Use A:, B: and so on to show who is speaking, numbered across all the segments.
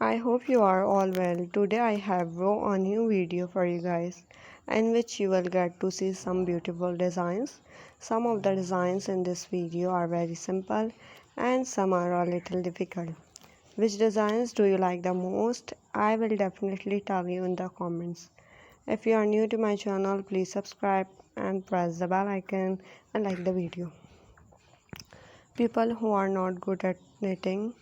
A: I hope you are all well. Today I have brought a new video for you guys in which you will get to see some beautiful designs. Some of the designs in this video are very simple and some are a little difficult. Which designs do you like the most? I will definitely tell you in the comments. If you are new to my channel, please subscribe and press the bell icon and like the video. People who are not good at knitting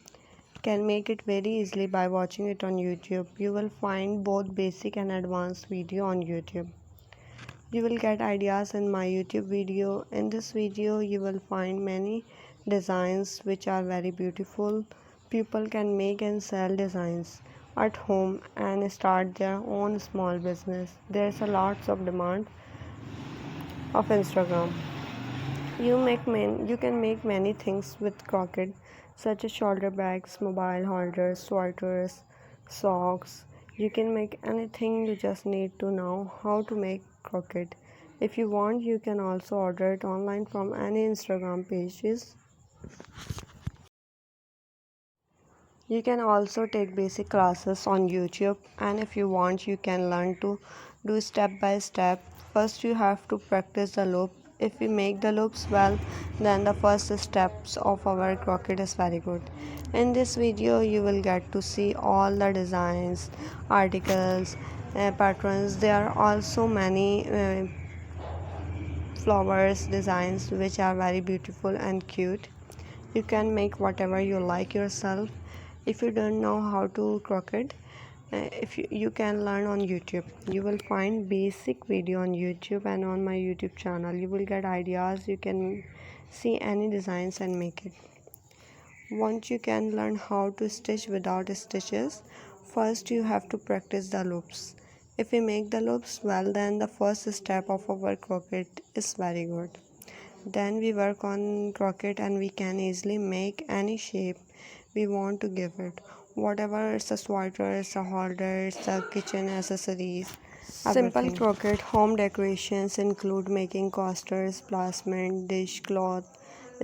A: can make it very easily by watching it on YouTube. You will find both basic and advanced video on YouTube. You will get ideas in my YouTube video. In this video, you will find many designs which are very beautiful. People can make and sell designs at home and start their own small business. There's a lots of demand of Instagram. You can make many things with crochet, such as shoulder bags, mobile holders, sweaters, socks. You can make anything. You just need to know how to make crochet. If you want, you can also order it online from any Instagram pages. You can also take basic classes on YouTube, and if you want, you can learn to do step by step. First, you have to practice the loop. If we make the loops well, then the first steps of our crochet is very good. In this video, you will get to see all the designs, articles, patterns. There are also many flowers designs which are very beautiful and cute. You can make whatever you like yourself. If you don't know how to crochet, if you can learn on YouTube. You will find basic video on YouTube and on my YouTube channel. You will get ideas. You can see any designs and make it. Once you can learn how to stitch without stitches, first you have to practice the loops. If we make the loops well, then the first step of our crochet is very good. Then we work on crochet and we can easily make any shape we want to give it. Whatever it's a sweater, it's a holder, it's a kitchen accessories. Simple crochet home decorations include making coasters, placement, dishcloth,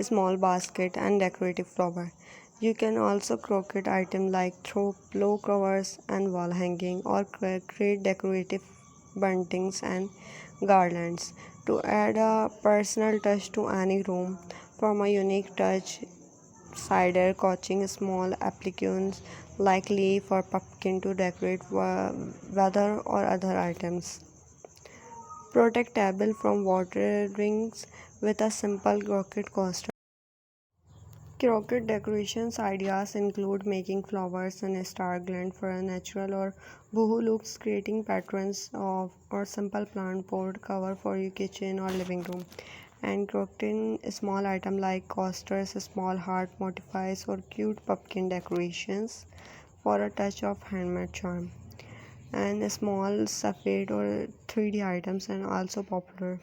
A: small basket, and decorative flower. You can also crochet items like throw pillow covers and wall hanging, or create decorative buntings and garlands to add a personal touch to any room. From a unique touch, cider coaching small appliques like leaf or pumpkin to decorate weather or other items. Protect table from water rings with a simple crochet coaster. Crochet decorations ideas include making flowers and star gland for a natural or boohoo looks, creating patterns of or simple plant pot cover for your kitchen or living room, and crocheting small item like coasters, small heart motifs, or cute pumpkin decorations for a touch of handmade charm. And small sapphire or 3D items and also popular.